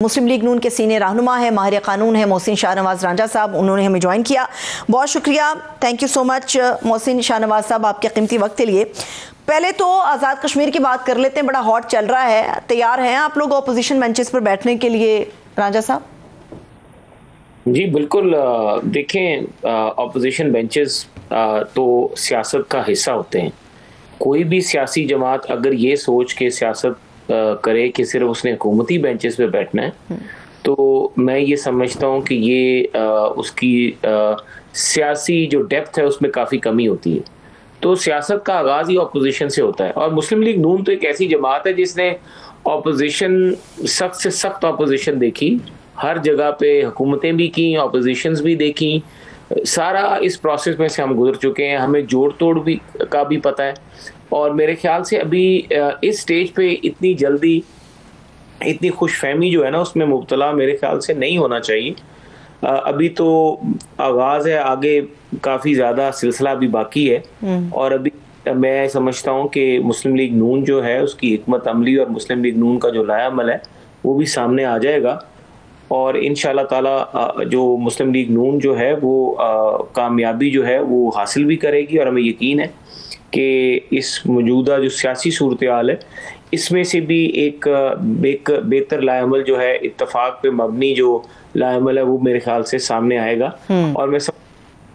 मुस्लिम league नून के senior रहनुमा है, माहिर कानून है मोहसिन शाहनवाज रांझा साहब, उन्होंने हमें ज्वाइन किया। बहुत शुक्रिया, thank you so much Mohsin Shahnawaz साहब आपके कीमती वक्त के लिए। पहले तो आज़ाद कश्मीर की बात कर लेते हैं, बड़ा हॉट चल रहा है। तैयार हैं आप लोग अपोजिशन बेंचेस पर बैठने के लिए रांझा साहब? जी बिल्कुल। देखें, अपोजिशन बेंचेस तो सियासत का हिस्सा होते हैं। कोई भी सियासी जमात अगर ये सोच के सियासत करे कि सिर्फ उसने हुकूमती बेंचेस पे बैठना है, तो मैं ये समझता हूँ कि ये उसकी सियासी जो डेप्थ है उसमें काफ़ी कमी होती है। तो सियासत का आगाज़ ही अपोजिशन से होता है, और मुस्लिम लीग नून तो एक ऐसी जमात है जिसने अपोजिशन, सख्त से सख्त अपोजिशन देखी, हर जगह पे हुकूमतें भी की, अपोजिशंस भी देखी, सारा इस प्रोसेस में से हम गुजर चुके हैं, हमें जोड़ तोड़ भी का भी पता है। और मेरे ख्याल से अभी इस स्टेज पे इतनी जल्दी इतनी खुशफहमी जो है ना उसमें मुब्तला मेरे ख्याल से नहीं होना चाहिए। अभी तो आगाज़ है, आगे काफ़ी ज़्यादा सिलसिला भी बाकी है। और अभी मैं समझता हूँ कि मुस्लिम लीग नून जो है उसकी हिकमत अमली और मुस्लिम लीग नून का जो लायामल है वो भी सामने आ जाएगा, और इंशाल्लाह ताला जो मुस्लिम लीग नून जो है वो कामयाबी जो है वो हासिल भी करेगी। और हमें यकीन है कि इस मौजूदा जो सियासी सूरत हाल है इसमें से भी एक बेहतर लायामल जो है, इत्तफाक पे मबनी जो लायामल है वो मेरे ख्याल से सामने आएगा। और मैं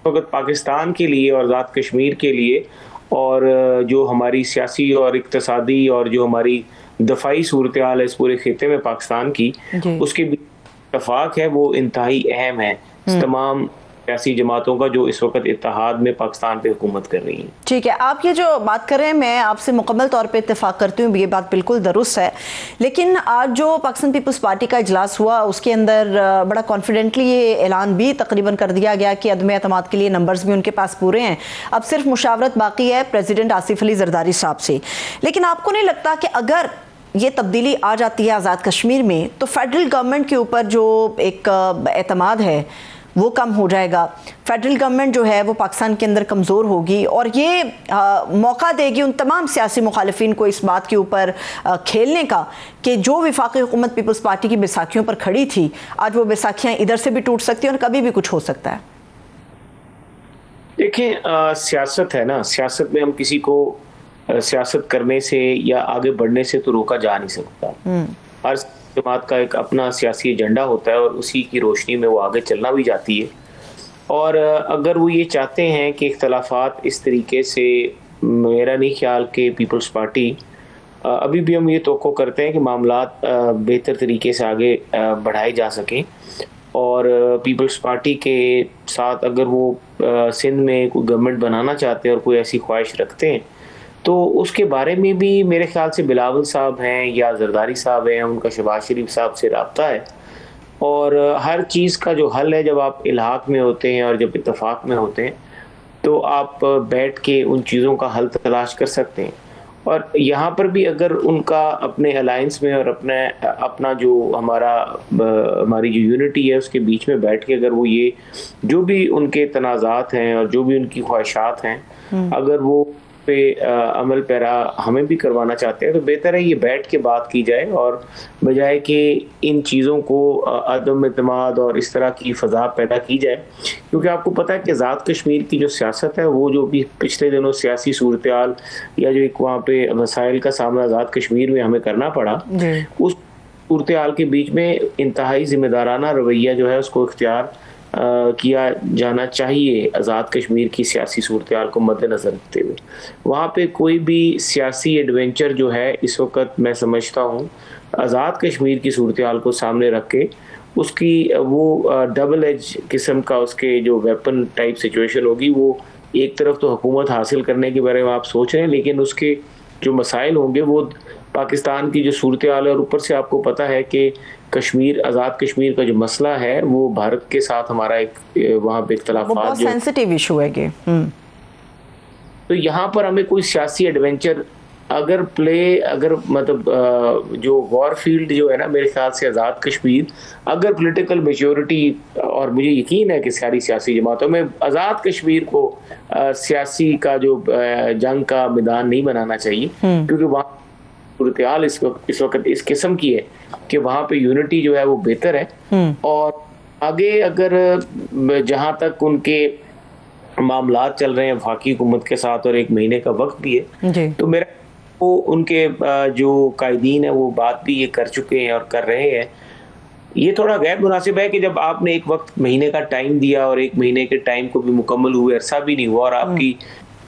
वक्त पाकिस्तान के लिए और आज़ाद कश्मीर के लिए और जो हमारी सियासी और इक्तसादी और जो हमारी दफाई सूरत हाल है इस पूरे खिते में पाकिस्तान की, उसके इत्तफाक है वो इंतहाई अहम है तमाम सियासी जमातों का जो इस वक्त इत्तेहाद में पाकिस्तान पे हुकूमत कर रही है। ठीक है, आप ये जो बात कर रहे हैं मैं आपसे मुकम्मल तौर पे इत्तेफाक करती हूँ, ये बात बिल्कुल दुरुस्त है। लेकिन आज जो पाकिस्तान पीपल्स पार्टी का इजलास हुआ उसके अंदर बड़ा कॉन्फिडेंटली ये ऐलान भी तकरीबन कर दिया गया कि अदम एतमाद के लिए नंबर्स भी उनके पास पूरे हैं, अब सिर्फ मुशावरत बाकी है प्रेसिडेंट आसिफ अली जरदारी साहब से। लेकिन आपको नहीं लगता कि अगर ये तब्दीली आ जाती है आज़ाद कश्मीर में तो फेडरल गवर्नमेंट के ऊपर जो एक एतमाद है वो कम हो जाएगा, फेडरल गवर्नमेंट जो है वो पाकिस्तान के अंदर कमज़ोर होगी, और ये मौका देगी उन तमाम सियासी मुखालिफिन को इस बात के ऊपर खेलने का कि जो वफाकी हुकूमत पीपल्स पार्टी की बैसाखियों पर खड़ी थी, आज वो बैसाखियाँ इधर से भी टूट सकती हैं और कभी भी कुछ हो सकता है। देखें, सियासत है ना, सियासत में हम किसी को सियासत करने से या आगे बढ़ने से तो रोका जा नहीं सकता। हर जमात का एक अपना सियासी एजेंडा होता है और उसी की रोशनी में वो आगे चलना भी जाती है। और अगर वो ये चाहते हैं कि इख्तलाफात इस तरीके से, मेरा नहीं ख्याल कि पीपल्स पार्टी अभी भी हम ये तवक्को करते हैं कि मामलात बेहतर तरीके से आगे बढ़ाए जा सकें। और पीपल्स पार्टी के साथ अगर वो सिंध में कोई गवर्नमेंट बनाना चाहते हैं और कोई ऐसी ख्वाहिश रखते हैं तो उसके बारे में भी मेरे ख्याल से बिलावल साहब हैं या जरदारी साहब हैं, उनका शहबाज शरीफ साहब से रब्ता है। और हर चीज़ का जो हल है, जब आप इल्हाक में होते हैं और जब इत्तफाक में होते हैं तो आप बैठ के उन चीज़ों का हल तलाश कर सकते हैं। और यहाँ पर भी अगर उनका अपने अलायंस में और अपना जो हमारी जो यूनिटी है उसके बीच में बैठ के अगर वो ये जो भी उनके तनाज़ात हैं और जो भी उनकी ख्वाहिशात हैं अगर वो पे अमल पैरा हमें भी करवाना चाहते हैं तो बेहतर है ये बैठ के बात की जाए, और बजाय कि इन चीज़ों को अदम एतमाद और इस तरह की फ़ज़ा पैदा की जाए। क्योंकि आपको पता है कि आज़ाद कश्मीर की जो सियासत है वो जो भी पिछले दिनों सियासी सूरत हाल या जो एक वहाँ पे मसाइल का सामना आज़ाद कश्मीर में हमें करना पड़ा, उस सूरत हाल के बीच में इंतहाई ज़िम्मेदाराना रवैया जो है उसको इख्तियार किया जाना चाहिए आज़ाद कश्मीर की सियासी सूरत हाल को मद्देनज़र रखते हुए। वहाँ पे कोई भी सियासी एडवेंचर जो है इस वक्त मैं समझता हूँ आज़ाद कश्मीर की सूरत हाल को सामने रख के उसकी वो डबल एज किस्म का उसके जो वेपन टाइप सिचुएशन होगी, वो एक तरफ तो हुकूमत हासिल करने के बारे में आप सोच रहे हैं लेकिन उसके जो मसाइल होंगे वो पाकिस्तान की जो सूरत हाल है, और ऊपर से आपको पता है कि कश्मीर, आज़ाद कश्मीर का जो मसला है वो भारत के साथ हमारा एक वहाँ पे इख्तलाफात जो सेंसिटिव इशू है कि तो यहाँ पर हमें कोई सियासी एडवेंचर अगर मतलब जो वॉर फील्ड जो है ना, मेरे ख्याल से आज़ाद कश्मीर अगर पॉलिटिकल मेच्योरिटी, और मुझे यकीन है कि सारी सियासी जमातों में आज़ाद कश्मीर को सियासी का जो जंग का मैदान नहीं बनाना चाहिए, क्योंकि वहाँ सूरत हाल इस वक्त इस किस्म की है कि वहाँ पे यूनिटी जो है वो बेहतर है। और आगे अगर जहाँ तक उनके मामलात चल रहे हैं वफाकी हुकूमत के साथ और 1 महीने का वक्त भी है, तो मेरा वो उनके जो कायदीन है वो बात भी ये कर चुके हैं और कर रहे हैं। ये थोड़ा गैर मुनासिब है कि जब आपने एक वक्त महीने का टाइम दिया और 1 महीने के टाइम को भी मुकम्मल हुए अरसा भी नहीं हुआ और आपकी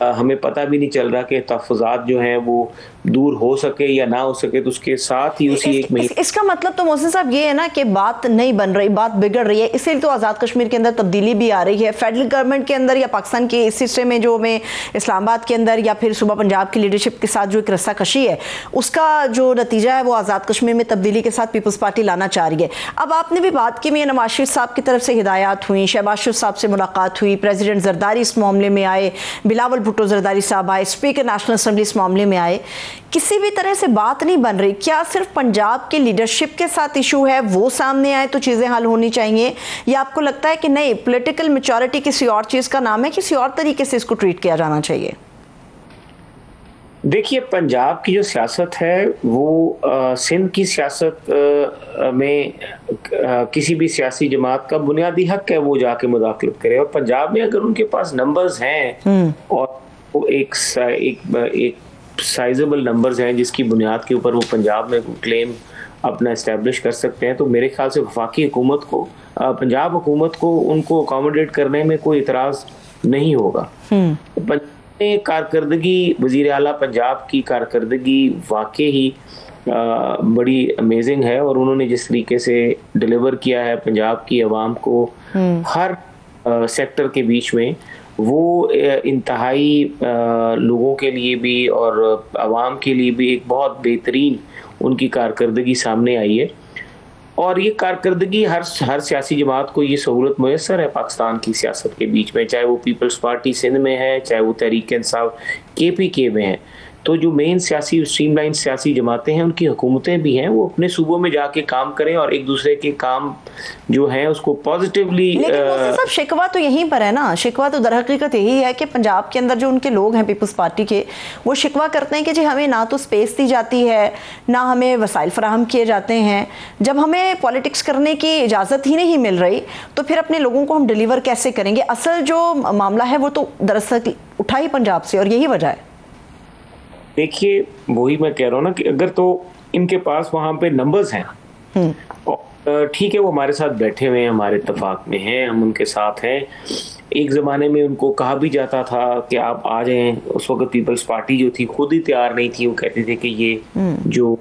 हमें पता भी नहीं चल रहा कि तहफ़्फ़ुज़ात जो हैं वो दूर हो सके या ना हो सके, तो उसके साथ ही उसी 1 महीने इसका मतलब तो मोहसिन साहब ये है ना कि बात नहीं बन रही, बात बिगड़ रही है। इसलिए तो आज़ाद कश्मीर के अंदर तब्दीली भी आ रही है। फेडरल गवर्नमेंट के अंदर या पाकिस्तान के इस हिस्से में जो में इस्लामाबाद के अंदर या फिर सूबा पंजाब की लीडरशिप के साथ जो एक रस्साकशी है, उसका जो नतीजा है वो आज़ाद कश्मीर में तब्दीली के साथ पीपल्स पार्टी लाना चाह रही है। अब आपने भी बात की, मियां नवाज शरीफ साहब की तरफ से हिदायत हुई, शहबाज शरीफ साहब से मुलाकात हुई, प्रेसिडेंट जरदारी इस मामले में आए, बिलावल भुट्टो जरदारी साहब आए, स्पीकर नेशनल असेंबली इस मामले में आए। किसी भी तरह से बात नहीं बन रही। क्या सिर्फ पंजाब की लीडरशिप के साथ इशू है, वो सामने आए तो चीजें हल होनी चाहिए, या आपको लगता है कि नहीं, पॉलिटिकल मैच्योरिटी किसी और चीज का नाम है, किसी और तरीके से इसको ट्रीट किया जाना चाहिए? देखिए, पंजाब की जो सियासत है वो सिंध की सियासत में किसी भी सियासी जमात का बुनियादी हक है वो जाके मुदाखलत करे। और पंजाब में अगर उनके पास नंबर्स हैं और वो एक साइजेबल नंबर्स हैं जिसकी बुनियाद के ऊपर वो पंजाब में क्लेम अपना इस्टेब्लिश कर सकते हैं, तो मेरे ख्याल से वफाकी हुकूमत को, पंजाब हुकूमत को उनको अकोमोडेट करने में कोई इतराज़ नहीं होगा। कारकर्दगी, वज़ीर आला पंजाब की कारकर्दगी वाकई ही बड़ी अमेजिंग है और उन्होंने जिस तरीके से डिलीवर किया है पंजाब की आवाम को हर सेक्टर के बीच में, वो इंतहाई लोगों के लिए भी और आवाम के लिए भी एक बहुत बेहतरीन उनकी कारकर्दगी सामने आई है। और ये कारकर्दगी हर सियासी जमात को ये सहूलत मुयसर है पाकिस्तान की सियासत के बीच में, चाहे वो पीपल्स पार्टी सिंध में है, चाहे वो तहरीक इंसाफ KPK में है। तो जो मेन सियासी स्ट्रीमलाइन सियासी जमातें हैं उनकी हुकूमतें भी हैं, वो अपने सूबों में जाके काम करें और एक दूसरे के काम जो है उसको पॉजिटिवली। लेकिन सब शिकवा तो यहीं पर है ना, शिकवा तो दरहकीकत यही है कि पंजाब के अंदर जो उनके लोग हैं पीपल्स पार्टी के, वो शिकवा करते हैं कि जी हमें ना तो स्पेस दी जाती है, ना हमें वसाइल फराहम किए जाते हैं। जब हमें पॉलिटिक्स करने की इजाज़त ही नहीं मिल रही तो फिर अपने लोगों को हम डिलीवर कैसे करेंगे? असल जो मामला है वो तो दरअसल उठा ही पंजाब से, और यही वजह है। देखिए, वही मैं कह रहा हूँ ना कि अगर तो इनके पास वहाँ पे नंबर्स हैं और ठीक है, वो हमारे साथ बैठे हुए हैं, हमारे इत्तेफाक में हैं, हम उनके साथ हैं। एक ज़माने में उनको कहा भी जाता था कि आप आ जाएं। उस वक्त पीपल्स पार्टी जो थी खुद ही तैयार नहीं थी, वो कहते थे कि ये जो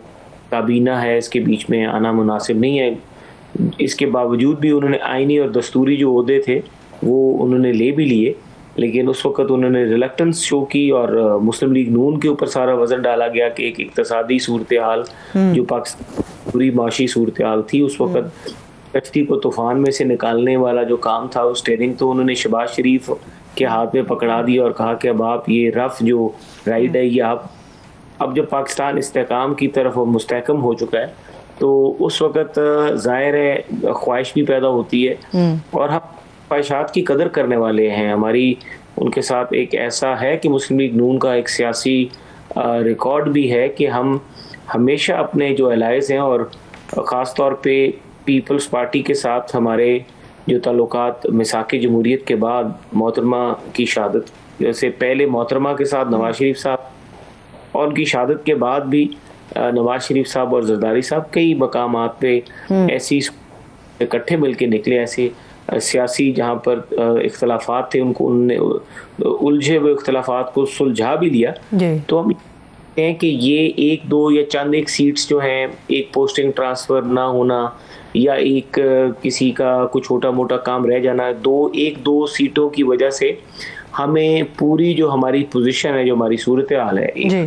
काबीना है इसके बीच में आना मुनासिब नहीं है। इसके बावजूद भी उन्होंने आईनी और दस्तूरी जो ओहदे थे वो उन्होंने ले भी लिए, लेकिन उस वक्त उन्होंने रिलक्टेंस शो की और मुस्लिम लीग नून के ऊपर सारा वजन डाला गया कि एक इक्तसादी सूरत हाल जो पाकिस्तान पूरी माशी सूरत हाल थी उस वक्त, कश्ती को तूफान में से निकालने वाला जो काम था उस स्टीयरिंग तो उन्होंने शहबाज शरीफ के हाथ में पकड़ा दिया और कहा कि अब आप ये रफ जो राइड है ये आप, अब जब पाकिस्तान इस्तेहकाम की तरफ मुस्तहकम हो चुका है तो उस वक्त ज़ाहिर है ख्वाहिश भी पैदा होती है और हम ख्वाहिशात की कदर करने वाले हैं। हमारी उनके साथ एक ऐसा है कि मुस्लिम लीग नून का एक सियासी रिकॉर्ड भी है कि हम हमेशा अपने जो एलाइज हैं और ख़ास तौर पे पीपल्स पार्टी के साथ हमारे जो ताल्लुकात मिसाक जमहूरियत के बाद मोहतरमा की शहादत से पहले मोहतरमा के साथ नवाज शरीफ साहब और उनकी शहादत के बाद भी नवाज शरीफ साहब और जरदारी साहब कई मकामात पे ऐसी इकट्ठे मिलके निकले, ऐसे सियासी जहाँ पर इख्तलाफात थे उनको उन्होंने उलझे हुए इख्तलाफात को सुलझा भी लिया। तो हम कहते हैं कि ये एक दो या चंद एक सीट्स जो हैं, एक पोस्टिंग ट्रांसफ़र ना होना या एक किसी का कुछ छोटा मोटा काम रह जाना, एक दो सीटों की वजह से हमें पूरी जो हमारी पोजीशन है, जो हमारी सूरत हाल है,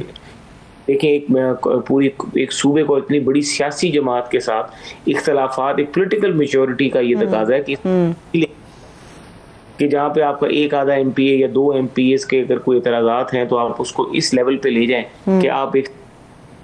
देखिए पूरी एक सूबे को इतनी बड़ी सियासी जमात के साथ इख्तलाफात, एक पॉलिटिकल मैच्योरिटी का ये तकाजा है कि जहाँ पे आपका एक आधा MPA या 2 MPAs के अगर कोई एतराज़ात हैं तो आप उसको इस लेवल पे ले जाएं कि आप एक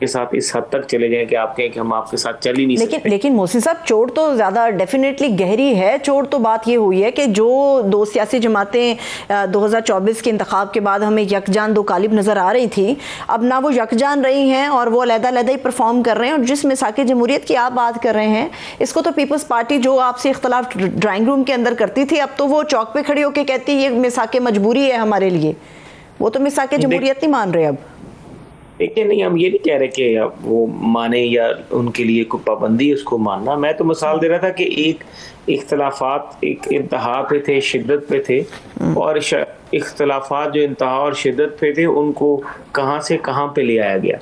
के साथ इस हद तक चले जाएं कि आप कहें कि हम आपके साथ चल ही नहीं सकते। लेकिन मोहसिन साहब, चोट तो ज़्यादा डेफिनेटली गहरी है। चोट तो बात ये हुई है कि जो दो सियासी जमातें 2024 के इंतखाब के बाद हमें यकजान दो कालिब नज़र आ रही थी, अब ना वो यकजान रही हैं और वो अलग-अलग ही परफॉर्म कर रहे हैं। और जिस मिसाक जमहूरियत की आप बात कर रहे हैं, इसको तो पीपल्स पार्टी जो आपसे इख्तलाफ ड्राइंग रूम के अंदर करती थी, अब तो वो चौक पे खड़ी होकर कहती है ये मिसाक मजबूरी है हमारे लिए। वो तो मिसाक जमहूरियत नहीं मान रहे अब। देखिए, नहीं, हम ये नहीं कह रहे कि वो माने या उनके लिए कोई पाबंदी है उसको मानना। मैं तो मिसाल दे रहा था कि एक इख्तलाफात एक इंतहा पे थे, शिद्दत पे थे, और इख्तलाफात जो इंतहा और शिद्दत पे थे उनको कहाँ से कहाँ पे ले आया गया।